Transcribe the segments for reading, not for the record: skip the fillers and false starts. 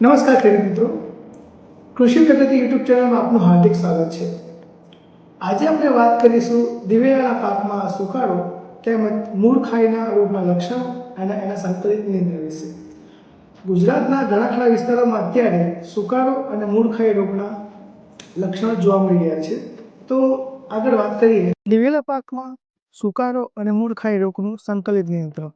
નમસ્કાર ખેડૂત મિત્રો, કૃષિ પ્રગતિ યુટ્યુબ ચેનલમાં આપનું હાર્દિક સ્વાગત છે. આજે આપણે વાત કરીશું દિવેલાના પાકમાં સુકારો તેમજ મૂળ ખાઈના રોગના લક્ષણો અને એના સંકલિત નિયંત્રણ વિશે. ગુજરાતના ઘણા ખરા વિસ્તારોમાં અત્યારે સુકારો અને મૂળ ખાઈ રોગના લક્ષણો જોવા મળી રહ્યા છે. તો આગળ વાત કરીએ દિવેલા પાકમાં સુકારો અને મૂળ ખાઈ રોગનું સંકલિત નિયંત્રણ.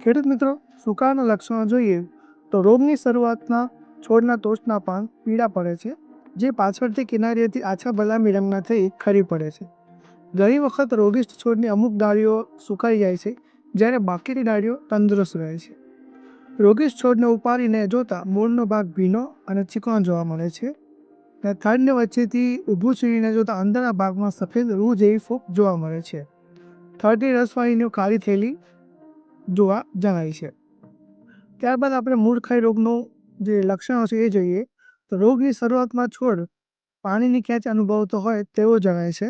ખેડૂત મિત્રો, સુકારના લક્ષણો જોઈએ તો રોગની શરૂઆતના છોડના ટોચના પાન પીળા પડે છે, જે પાછળથી કિનારીઓથી આછા બદામી રંગના થઈ ખરી પડે છે. ઘણી વખત રોગિષ્ટ છોડની અમુક ડાળીઓ સુકાઈ જાય છે, જ્યારે બાકીની ડાળીઓ તંદુરસ્ત રહે છે. રોગિષ્ટ છોડને ઉપાડીને જોતા મૂળનો ભાગ ભીનો અને ચીકણો જોવા મળે છે, અને થડને વચ્ચેથી ઊભું છીણીને જોતા અંદરના ભાગમાં સફેદ રૂ જેવી ફૂગ જોવા મળે છે. થડની રસવાહિનીઓ કાળી થયેલી જોવા જણાય છે. ત્યારબાદ આપણે મૂળ ખાઈ રોગનું જે લક્ષણો છે એ જોઈએ તો રોગની શરૂઆતમાં છોડ પાણીની ખેંચ અનુભવતો હોય તેવો જણાય છે.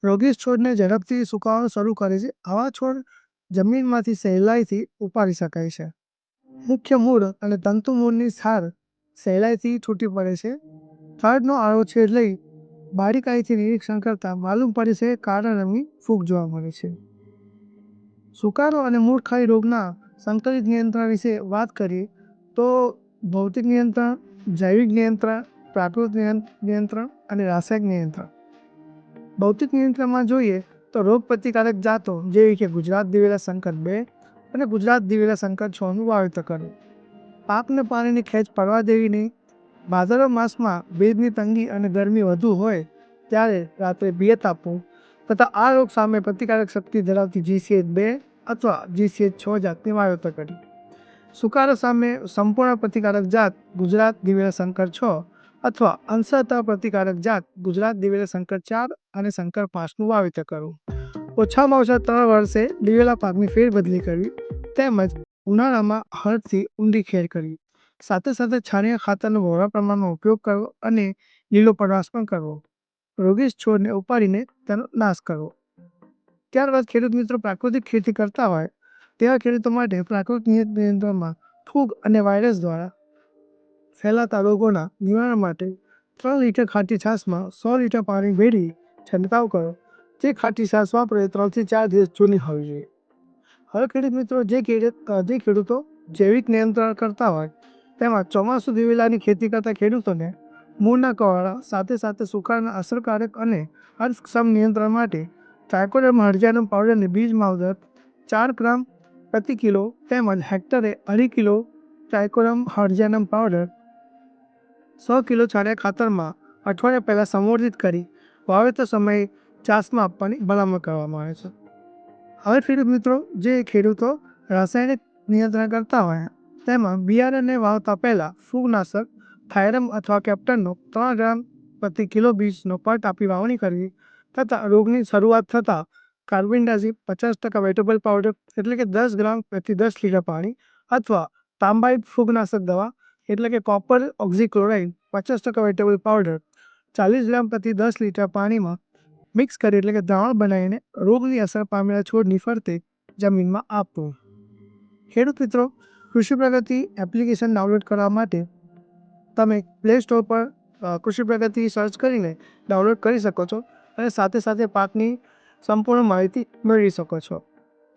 રોગિષ્ટ છોડને ઝડપથી સુકાવાનું શરૂ કરે છે. આવા છોડ જમીનમાંથી સહેલાઈથી ઉપાડી શકાય છે. મુખ્ય મૂળ અને તંતુ મૂળની છાલ સહેલાઈથી છૂટી પડે છે. થડનો આડોછેદ લઈ બારીકાઈથી નિરીક્ષણ કરતાં માલુમ પડે છે કે કાળા રંગની ફૂગ જોવા મળે છે. સુકારો અને મૂળ ખાઈ રોગના સંકલિત નિયંત્રણ વિશે વાત કરીએ તો ભૌતિક નિયંત્રણ, જૈવિક નિયંત્રણ, પ્રાકૃતિક નિયંત્રણ અને રાસાયણિક નિયંત્રણ. ભૌતિક નિયંત્રણમાં જોઈએ તો રોગ પ્રતિકારક જાતો જેવી કે ગુજરાત દિવેલા સંકર 2 અને ગુજરાત દિવેલા સંકર 6નું વાવેતર કરવું. પાકને પાણીની ખેંચ પડવા દેવી નહીં. ભાદરવા માસમાં ભેજની તંગી અને ગરમી વધુ હોય ત્યારે રાત્રે પિયત આપવું તથા આ રોગ સામે પ્રતિકારક શક્તિ ધરાવતી GCH 2 અથવા GCH 6 જાતની વાવેતર કરી. સુકારા સામે સંપૂર્ણ પ્રતિકારક જાત ગુજરાત દિવેલા સંકર 6 અથવા અંશતઃ પ્રતિકારક જાત ગુજરાત દિવેલા સંકર 4 અને સંકર 5નું વાવેતર કરવું. ઓછામાં ઓછા 3 વર્ષે દિવેલા પાકની ફેરબદલી કરવી તેમજ ઉનાળામાં હળથી ઊંડી ખેડ કરવી. સાથે સાથે છાણિયા ખાતરનો બહોળા પ્રમાણમાં ઉપયોગ કરવો અને લીલો પડવાશ પણ કરવો. રોગિષ્ટ છોડને ઉપાડીને તેનો નાશ કરવો. ત્યારબાદ ખેડૂત મિત્રો પ્રાકૃતિક ખેતી કરતા હોય તેવા ખેડૂતો માટે પ્રાકૃતિક નિયંત્રણમાં ફૂગ અને વાયરસ દ્વારા ફેલાતા રોગોના નિવારણ માટે 3 લીટર ખાટી છાશમાં 100 લીટર પાણી ભેળવી છંટકાવ કરો. જે ખાટી છાશ વાપરે 3 થી 4 દિવસ જૂની હોવી જોઈએ. હવે ખેડૂત મિત્રો જે ખેડૂતો જૈવિક નિયંત્રણ કરતા હોય તેમાં ચોમાસુ દિવેલાની ખેતી કરતા ખેડૂતોને મૂળના કવાળા સાથે સાથે સુકારના અસરકારક અને અર્થક્ષમ નિયંત્રણ માટે ટ્રાયકોડર્મા હર્જિયાનમ પાવડરની બીજ માવજત 4 ગ્રામ પ્રતિ કિલો તેમજ હેક્ટરે 2.5 કિલો ટ્રાયકોડર્મા હર્જિયાનમ પાવડર 100 કિલો છાણિયા ખાતરમાં અઠવાડિયા પહેલાં સંવર્ધિત કરી વાવેતર સમયે ચાસમાં આપવાની ભલામણ કરવામાં આવે છે. હવે ખેડૂત મિત્રો જે ખેડૂતો રાસાયણિક નિયંત્રણ કરતા હોય તેમાં બિયારણને વાવતા પહેલાં ફૂગનાશક થાયરમ અથવા કેપ્ટનનો 3 ગ્રામ પ્રતિ કિલો બીજનો પટ આપી વાવણી કરવી તથા રોગની શરૂઆત થતાં કાર્બેન્ડાઝિમ 50% વેટેબલ પાવડર એટલે કે 10 ગ્રામ પ્રતિ 10 લીટર પાણી અથવા તાંબાઇટ ફૂગનાશક દવા એટલે કે કોપર ઓક્ઝીક્લોરાઇડ 50% વેટેબલ પાવડર 40 ગ્રામ પ્રતિ 10 લીટર પાણીમાં મિક્સ કરી એટલે કે દ્રાવણ બનાવીને રોગની અસર પામેલા છોડની ફરતે જમીનમાં આપવું. ખેડૂત મિત્રો કૃષિ પ્રગતિ એપ્લિકેશન ડાઉનલોડ કરવા માટે તમે પ્લે સ્ટોર પર કૃષિ પ્રગતિ સર્ચ કરીને ડાઉનલોડ કરી શકો છો અને સાથે સાથે પાકની સંપૂર્ણ માહિતી મેળવી શકો છો.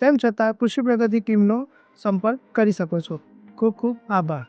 તેમ છતાં કૃષિ પ્રગતિ ટીમનો સંપર્ક કરી શકો છો. ખૂબ ખૂબ આભાર.